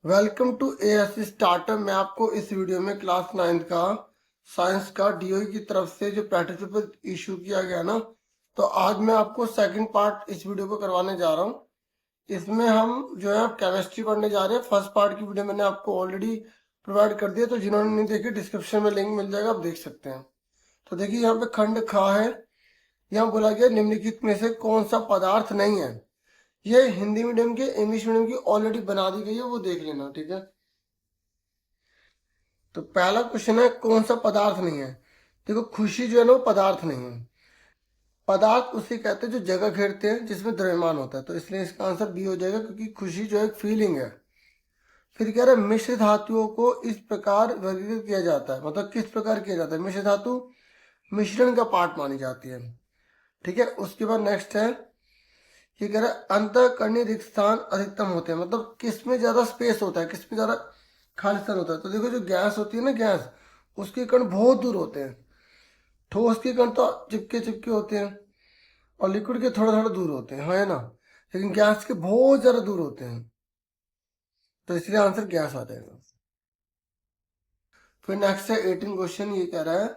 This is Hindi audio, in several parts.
Welcome to ASC startup. मैं आपको इस वीडियो में क्लास 9 का साइंस का डीओई की तरफ से जो प्रैक्टिस पेपर इशू किया गया ना, तो आज मैं आपको सेकंड पार्ट इस वीडियो को करवाने जा रहा हूँ। इसमें हम जो है केमिस्ट्री पढ़ने जा रहे हैं। फर्स्ट पार्ट की वीडियो मैंने आपको ऑलरेडी प्रोवाइड कर दिया, तो जिन्होंने नहीं देखी डिस्क्रिप्शन में लिंक मिल जाएगा, आप देख सकते हैं। तो देखिए यहाँ पे खंड खा है। यहाँ बोला गया निम्नलिखित में से कौन सा पदार्थ नहीं है। ये हिंदी मीडियम के इंग्लिश मीडियम की ऑलरेडी बना दी गई है, वो देख लेना, ठीक है। तो पहला क्वेश्चन है कौन सा पदार्थ नहीं है। देखो खुशी जो है ना वो पदार्थ नहीं है। पदार्थ उसे कहते हैं जो जगह घेरते हैं जिसमें द्रव्यमान होता है, तो इसलिए इसका आंसर बी हो जाएगा, क्योंकि खुशी जो है एक फीलिंग है। फिर कह रहे हैं मिश्र धातुओं को इस प्रकार वर्गीकृत किया जाता है, मतलब किस प्रकार किया जाता है। मिश्र धातु मिश्रण का पार्ट मानी जाती है, ठीक है। उसके बाद नेक्स्ट है ये कह रहा है अंतःकरणीय रिक्त स्थान अधिकतम होते हैं, मतलब किसमें ज्यादा स्पेस होता है, किसमें ज्यादा खाली स्थान होता है। तो देखो जो गैस होती है ना, गैस उसके कण बहुत दूर होते हैं। ठोस के कण तो चिपके चिपके होते हैं और लिक्विड के थोड़ा थोड़ा दूर होते हैं, है ना। लेकिन गैस के बहुत ज्यादा दूर होते हैं, तो इसलिए आंसर गैस आ जाएगा। फिर नेक्स्ट है 18 क्वेश्चन। ये कह रहा है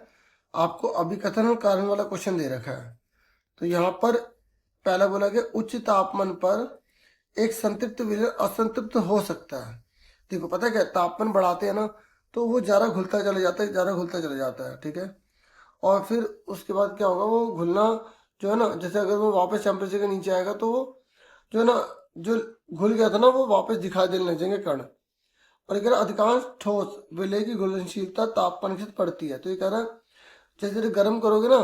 आपको अभिकथन और कारण वाला क्वेश्चन दे रखा है। तो यहाँ पर पहला बोला गया उच्च तापमान पर एक संतृप्त विलयन असंतृप्त हो सकता है। देखो पता है क्या, तापमान बढ़ाते हैं ना तो वो ज्यादा घुलता चला जाता है, ज्यादा घुलता चला जाता है, ठीक है। और फिर उसके बाद क्या होगा, वो घुलना जो है ना, जैसे अगर वो वापस टेम्परेचर के नीचे आएगा तो वो जो है ना, जो घुल गया था ना वो वापस दिखाई देने लगेंगे कण। और अगर अधिकांश ठोस विलय की घुलनशीलता तापमान के साथ बढ़ती है, तो ये कह रहा है जैसे जैसे गर्म करोगे ना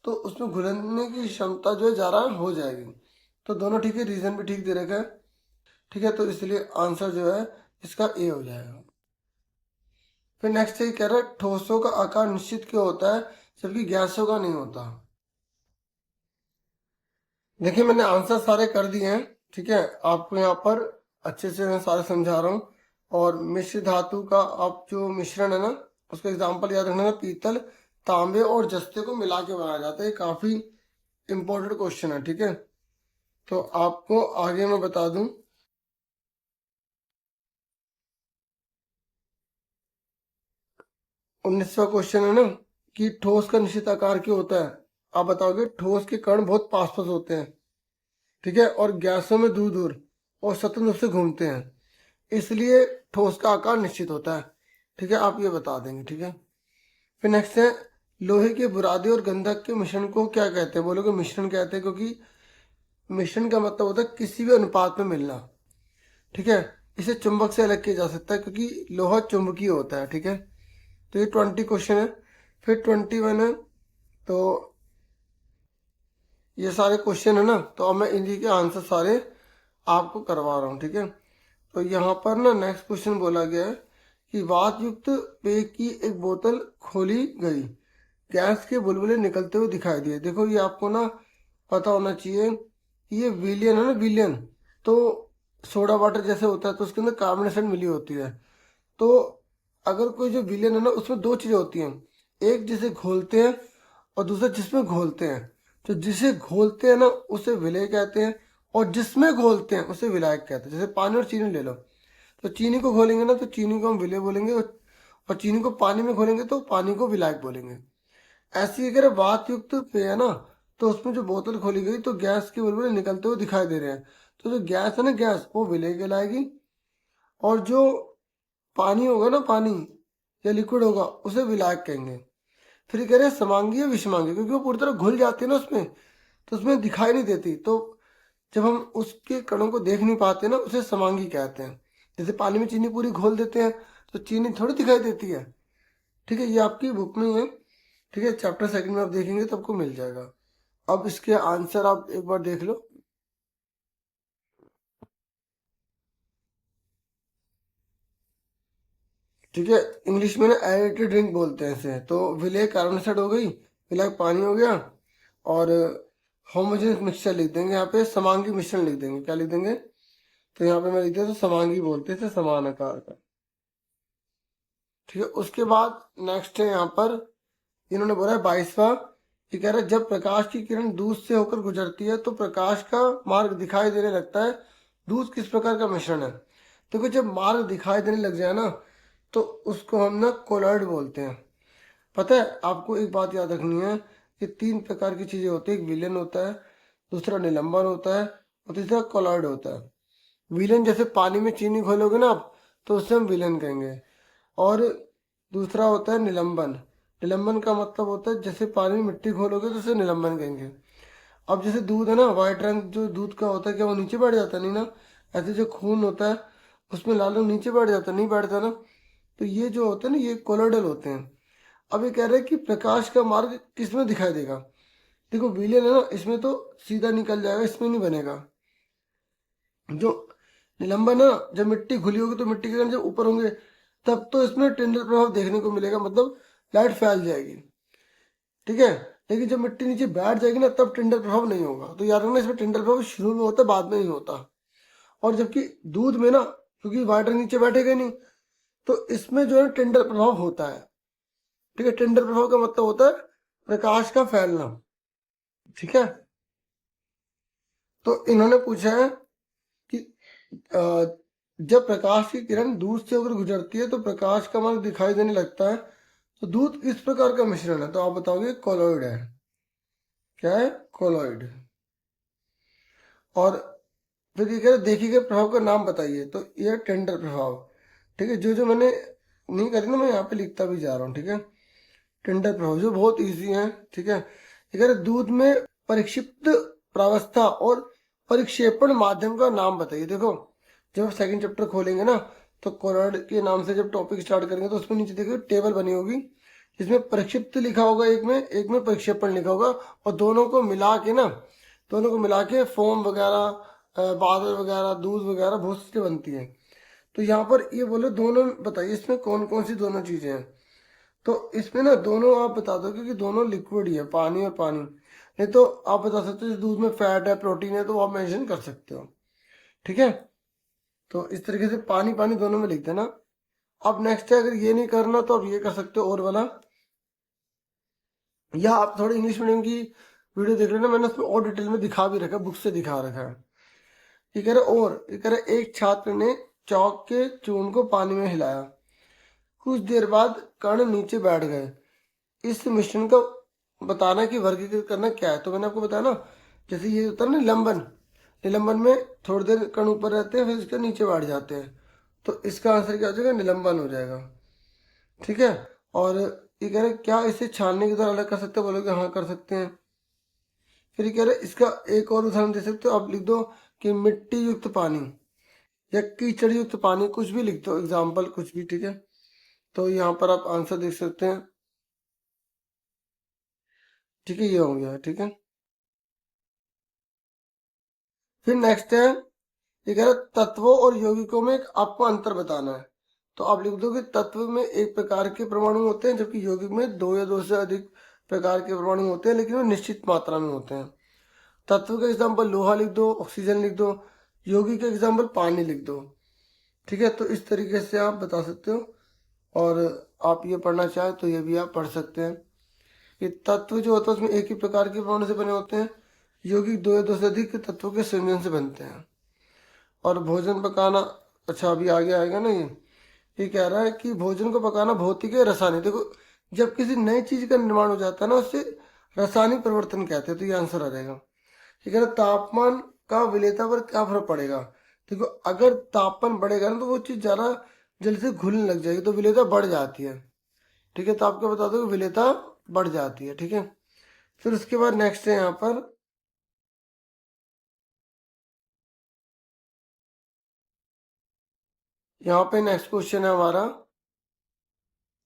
तो उसमें घुलने की क्षमता जो है ज्यादा हो जाएगी। तो दोनों ठीक है, रीजन भी ठीक दे रखा है, ठीक है। तो इसलिए आंसर जो है इसका ए हो जाएगा। फिर नेक्स्ट ये कह रहा है ठोसों का आकार निश्चित क्यों होता है जबकि गैसों का नहीं होता। देखिए मैंने आंसर सारे कर दिए हैं, ठीक है। आपको यहाँ पर अच्छे से मैं सारे समझा रहा हूँ। और मिश्र धातु का आप जो मिश्रण है ना, उसका एग्जाम्पल याद रखना, पीतल तांबे और जस्ते को मिला के बनाया जाता है। काफी इंपॉर्टेंट क्वेश्चन है, ठीक है। तो आपको आगे मैं बता दूं, 19वां क्वेश्चन है ना कि ठोस का निश्चित आकार क्यों होता है। आप बताओगे ठोस के कण बहुत पास पास होते हैं, ठीक है, और गैसों में दूर दूर और स्वतंत्र रूप से घूमते हैं, इसलिए ठोस का आकार निश्चित होता है, ठीक है। आप ये बता देंगे, ठीक है। फिर नेक्स्ट है लोहे के बुरादे और गंधक के मिश्रण को क्या कहते हैं। बोलोगे मिश्रण कहते हैं, क्योंकि मिश्रण का मतलब होता है किसी भी अनुपात में मिलना, ठीक है। इसे चुंबक से अलग किया जा सकता है क्योंकि लोहा चुंबकीय होता है, ठीक है। तो ये 20 क्वेश्चन है। फिर 21 है। तो ये सारे क्वेश्चन है ना, तो अब मैं इन्हीं के आंसर सारे आपको करवा रहा हूँ, ठीक है। तो यहाँ पर ना नेक्स्ट क्वेश्चन बोला गया है कि वात युक्त पेय की एक बोतल खोली गई, गैस के बुलबुले निकलते हुए दिखाई दिए। देखो ये आपको ना पता होना चाहिए कि ये विलियन है ना, विलियन तो सोडा वाटर जैसे होता है, तो उसके अंदर कार्बोनेशन मिली होती है। तो अगर कोई जो विलियन है ना उसमें दो चीजें होती हैं, एक जिसे घोलते हैं और दूसरा जिसमें घोलते हैं। तो जिसे घोलते हैं ना उसे विलय कहते हैं, और जिसमें घोलते हैं उसे विलायक कहते हैं। जैसे पानी और चीनी ले लो, तो चीनी को घोलेंगे ना तो चीनी को हम विलय बोलेंगे, और चीनी को पानी में घोलेंगे तो पानी को विलायक बोलेंगे। ऐसी अगर वात युक्त पेय है ना, तो उसमें जो बोतल खोली गई तो गैस के बुलबुले निकलते हुए दिखाई दे रहे हैं, तो जो गैस है ना, गैस वो विलय कहलाएगी। और जो पानी होगा ना, पानी या लिक्विड होगा उसे विलायक कहेंगे। फिर कह रहे हैं समांगी या विषमांगी, क्योंकि वो पूरी तरह घुल जाती है ना उसमें, तो उसमें दिखाई नहीं देती। तो जब हम उसके कणों को देख नहीं पाते ना उसे समांगी कहते हैं। जैसे पानी में चीनी पूरी घोल देते हैं तो चीनी थोड़ी दिखाई देती है, ठीक है। ये आपकी बुक में ही है, ठीक है। चैप्टर सेकंड में आप देखेंगे तो आपको मिल जाएगा। अब इसके आंसर आप एक बार देख लो। ठीक है, इंग्लिश में ना एरेटेड ड्रिंक बोलते हैं इसे। तो विलय कार्बोनेटेड हो गई, विलय पानी हो गया, और होमोजेनियस मिक्सचर लिख देंगे यहाँ पे, समांगी मिश्रण लिख देंगे। क्या लिख देंगे, तो यहाँ पे मैं लिख दिया तो समांगी बोलते थे, समान आकार का, ठीक है। उसके बाद नेक्स्ट है यहाँ पर इन्होंने बोला है 22वां, ये कह रहा है जब प्रकाश की किरण दूध से होकर गुजरती है तो प्रकाश का मार्ग दिखाई देने लगता है, दूध किस प्रकार का मिश्रण है। देखो जब मार्ग दिखाई देने लग जाए ना तो उसको हम ना कोलॉइड बोलते हैं। पता है आपको एक बात याद रखनी है कि 3 प्रकार की चीजें होती है, एक विलेन होता है, दूसरा निलंबन होता है और तीसरा कोलॉइड होता है। विलेन जैसे पानी में चीनी घोलोगे ना आप तो उससे हम विलेन कहेंगे। और दूसरा होता है निलंबन। निलंबन का मतलब होता है जैसे पानी में मिट्टी घोलोगे तो उसे निलंबन कहेंगे। अब जैसे दूध है ना, व्हाइट रंग जो दूध का होता है क्या वो नीचे बैठ जाता है? नहीं ना। ऐसे जो खून होता है उसमें लाल रंग नीचे बैठ जाता है? नहीं बैठता ना। तो ये जो होते हैं ना ये कोलोइडल होते हैं। अब ये कह रहे हैं कि प्रकाश का मार्ग किसमें दिखाई देगा। देखो विलेन है ना, इसमें तो सीधा निकल जाएगा, इसमें नहीं बनेगा। जो निलंबन है ना, जब मिट्टी घुली होगी तो मिट्टी के कण जब ऊपर होंगे तब तो इसमें टिंडल प्रभाव देखने को मिलेगा, मतलब लाइट फैल जाएगी। ठीक है। लेकिन जब मिट्टी नीचे बैठ जाएगी ना तब टिंडल प्रभाव नहीं होगा। तो याद रखना इसमें टिंडल प्रभाव शुरू में होता है, बाद में नहीं होता। और जबकि दूध में ना, क्योंकि वाटर नीचे बैठेगा नहीं, तो इसमें जो है टिंडल प्रभाव होता है। ठीक है। टिंडल प्रभाव का मतलब होता है प्रकाश का फैलना। ठीक है। तो इन्होंने पूछा है कि जब प्रकाश की किरण दूध से होकर गुजरती है तो प्रकाश का मार्ग दिखाई देने लगता है, तो दूध किस प्रकार का मिश्रण है? तो आप बताओगे कोलॉइड है। क्या है? कोलॉइड। और फिर ये कह रहे देखिए गए प्रभाव का नाम बताइए, तो ये टेंडर प्रभाव। ठीक है। जो जो मैंने नहीं करी ना मैं यहाँ पे लिखता भी जा रहा हूँ। ठीक है। टेंडर प्रभाव जो बहुत इजी है। ठीक है। ये कह रहे दूध में परिक्षिप्त प्रावस्था और परिक्षेपण माध्यम का नाम बताइए। देखो जब सेकंड चैप्टर खोलेंगे ना तो कोलॉइड के नाम से जब टॉपिक स्टार्ट करेंगे तो उसमें नीचे देखिए टेबल बनी होगी, जिसमें परिक्षिप्त लिखा होगा एक में परिक्षेपण लिखा होगा, और दोनों को मिला के ना, दोनों को मिला के फोम वगैरह, बादल वगैरह, दूध वगैरह बहुत चीजें बनती है। तो यहाँ पर ये बोले दोनों बताइए इसमें कौन कौन सी दोनों चीजें हैं। तो इसमें ना दोनों आप बता दो क्योंकि दोनों लिक्विड ही है, पानी और पानी। नहीं तो आप बता सकते हो दूध में फैट है, प्रोटीन है, तो आप मेंशन कर सकते हो। ठीक है। तो इस तरीके से पानी पानी दोनों में लिख देना। अब नेक्स्ट है, अगर ये नहीं करना तो आप ये कर सकते हो और वाला, या आप थोड़ी इंग्लिश मीडियम की वीडियो देख लेना, मैंने उसमें और डिटेल में दिखा भी रखा है, बुक से दिखा रखा है। ये कह रहे और ये कह रहे एक छात्र ने चौक के चूर्ण को पानी में हिलाया, कुछ देर बाद कण नीचे बैठ गए। इस मिश्रण का बताना कि वर्गीकृत करना क्या है। तो मैंने आपको बताया ना, जैसे ये होता है ना निलंबन, निलंबन में थोड़ी देर कण ऊपर रहते हैं फिर इसके नीचे बैठ जाते हैं, तो इसका आंसर क्या हो जाएगा? निलंबन हो जाएगा। ठीक है। और ये कह रहे क्या इसे छानने के द्वारा अलग कर सकते हैं? बोलोगे हाँ कर सकते हैं। फिर ये कह रहे इसका एक और उदाहरण दे सकते हो, आप लिख दो कि मिट्टी युक्त पानी या कीचड़ युक्त पानी, कुछ भी लिख दो एग्जाम्पल कुछ भी। ठीक है। तो यहाँ पर आप आंसर देख सकते हैं। ठीक है, ये हो गया। ठीक है। फिर नेक्स्ट है, ये कह रहा है तत्वों और यौगिकों में आपको अंतर बताना है। तो आप लिख दो कि तत्व में एक प्रकार के परमाणु होते हैं जबकि यौगिक में दो या दो से अधिक प्रकार के परमाणु होते हैं, लेकिन वो निश्चित मात्रा में होते हैं। तत्व का एग्जाम्पल लोहा लिख दो, ऑक्सीजन लिख दो, यौगिक का एग्जाम्पल पानी लिख दो। ठीक है। तो इस तरीके से आप बता सकते हो, और आप ये पढ़ना चाहें तो ये भी आप पढ़ सकते हैं कि तत्व जो होता है उसमें एक ही प्रकार के परमाणु से बने होते हैं, यौगिक दो या दो से अधिक तत्वों के संयोजन से बनते हैं। और भोजन पकाना, अच्छा अभी आगे आएगा ना, ये कह रहा है कि भोजन को पकाना भौतिक है रासायनिक। देखो जब किसी नई चीज का निर्माण हो जाता है ना उससे रासायनिक परिवर्तन कहते हैं। तो ये आंसर आ जाएगा। ये कह रहा है तापमान का विलेयता पर क्या फर्क पड़ेगा। देखो अगर तापमान बढ़ेगा ना तो वो चीज ज्यादा जल्दी से घुलने लग जाएगी, तो विलेयता बढ़ जाती है। ठीक है। तो आपको बता दो कि विलेयता बढ़ जाती है। ठीक है। फिर उसके बाद नेक्स्ट है यहाँ पर, यहाँ पे नेक्स्ट क्वेश्चन है हमारा।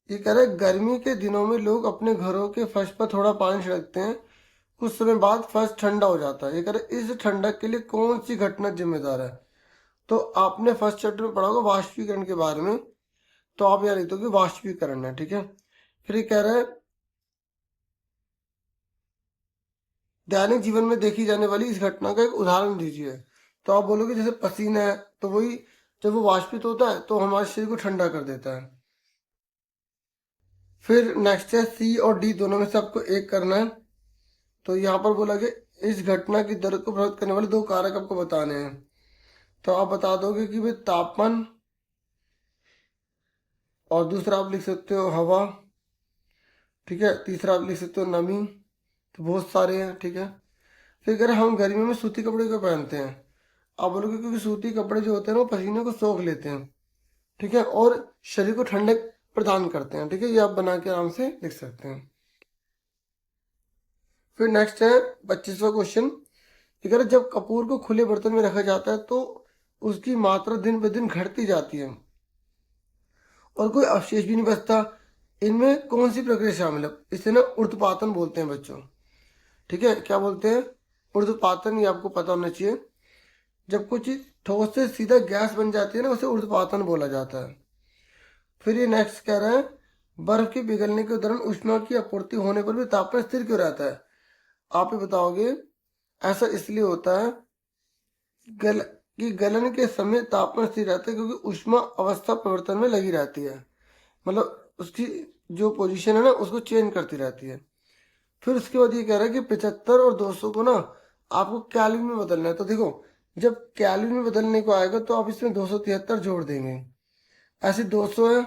ये कह रहा है गर्मी के दिनों में लोग अपने घरों के फर्श पर थोड़ा पानी छिड़कते हैं, कुछ समय बाद फर्श ठंडा हो जाता है। ये कह रहे इस ठंडक के लिए कौन सी घटना जिम्मेदार है। तो आपने फर्स्ट चैप्टर में पढ़ा होगा वाष्पीकरण के बारे में, तो आप यहाँ लिख दो कि वाष्पीकरण है। ठीक है। फिर ये कह रहा है दैनिक जीवन में देखी जाने वाली इस घटना का एक उदाहरण दीजिए। तो आप बोलोगे जैसे पसीना है, तो वही जब वो वाष्पित होता है तो हमारे शरीर को ठंडा कर देता है। फिर नेक्स्ट है सी और डी दोनों में से आपको एक करना है। तो यहाँ पर बोला कि इस घटना की दर को प्रभावित करने वाले दो कारक आपको बताने हैं। तो आप बता दोगे कि भाई तापमान, और दूसरा आप लिख सकते हो हवा, ठीक है, तीसरा आप लिख सकते हो नमी। तो बहुत सारे हैं, ठीक है। फिर अगर हम गर्मियों में सूती कपड़े क्यों पहनते हैं, आप बोलोगे क्योंकि सूती कपड़े जो होते हैं ना वो पसीने को सोख लेते हैं, ठीक है, और शरीर को ठंडक प्रदान करते हैं, ठीक है। ये आप बना के आराम से लिख सकते हैं। फिर नेक्स्ट है 25वां क्वेश्चन। अगर जब कपूर को खुले बर्तन में रखा जाता है तो उसकी मात्रा दिन ब दिन घटती जाती है और कोई अवशेष भी नहीं बचता। इनमें कौन सी प्रक्रिया शामिल है? इसे ना ऊर्ध्वपातन बोलते हैं बच्चों, ठीक है। क्या बोलते हैं? ऊर्ध्वपातन, ये आपको पता होना चाहिए। जब कुछ चीज ठोस से सीधा गैस बन जाती है ना, उसे ऊर्ध्वपातन बोला जाता है। फिर ये नेक्स्ट कह रहे हैं बर्फ के पिघलने के दौरान ऊष्मा की आपूर्ति होने पर भी तापमान स्थिर क्यों रहता है? आप ही बताओगे। ऐसा इसलिए होता है कि गलन के समय तापमान स्थिर रहता है क्योंकि ऊष्मा अवस्था परिवर्तन में लगी रहती है, मतलब उसकी जो पोजीशन है ना उसको चेंज करती रहती है। फिर उसके बाद ये कह रहा है कि 75 और 200 को ना आपको कैल्विन में बदलना है। तो देखो, जब कैल्विन में बदलने को आएगा तो आप इसमें 273 जोड़ देंगे। ऐसे 200 है,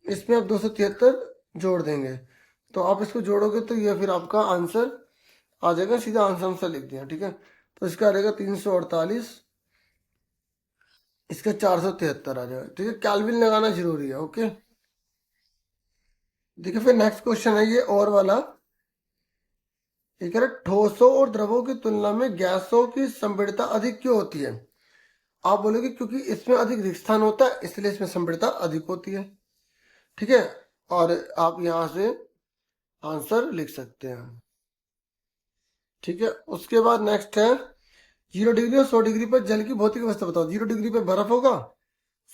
इसमें आप 273 जोड़ देंगे। तो आप इसको जोड़ोगे तो ये फिर आपका आंसर आ जाएगा। सीधा आंसर लिख दिया, ठीक है। तो इसका आ जाएगा 348, इसका 473 आ जाएगा, ठीक है। कैल्विन लगाना जरूरी है, ओके। देखिए फिर नेक्स्ट क्वेश्चन है ये और वाला। ये कह रहा है ठोसों और द्रवों की तुलना में गैसों की संपीड़ितता अधिक क्यों होती है? आप बोलोगे क्योंकि इसमें अधिक रिक्त स्थान होता है इसलिए इसमें संपीड़ितता अधिक होती है, ठीक है। और आप यहां से आंसर लिख सकते हैं, ठीक है। उसके बाद नेक्स्ट है 0 डिग्री और 100 डिग्री पर जल की भौतिक अवस्था बताओ। 0 डिग्री पर बर्फ होगा,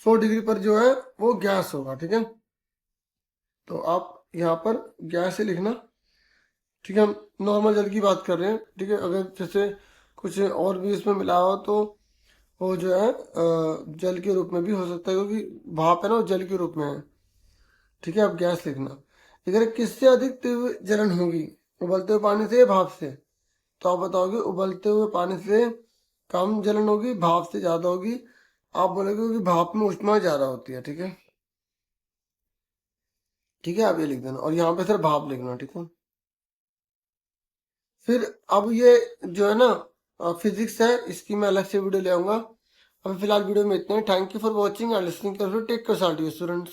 100 डिग्री पर जो है वो गैस होगा, ठीक है। तो आप यहाँ पर गैस ही लिखना, ठीक है। हम नॉर्मल जल की बात कर रहे हैं, ठीक है। अगर जैसे कुछ और भी इसमें मिला हो तो वो जो है जल के रूप में भी हो सकता है, क्योंकि भाप है ना वो जल के रूप में है, ठीक है। आप गैस लिखना। अगर किससे अधिक तीव्र जलन होगी, उबलते हुए पानी से या भाप से? तो आप बताओगे उबलते हुए पानी से कम जलन होगी, भाप से ज्यादा होगी। आप बोलोगे क्योंकि भाप में ऊष्मा ज्यादा होती है, ठीक है। ठीक है, आप ये लिख देना और यहाँ पे सिर्फ भाप लिखना, ठीक है। फिर अब ये जो है ना फिजिक्स है, इसकी मैं अलग से वीडियो ले आऊंगा। अभी फिलहाल वीडियो में इतना ही। Thank you for watching and listening. Take care students.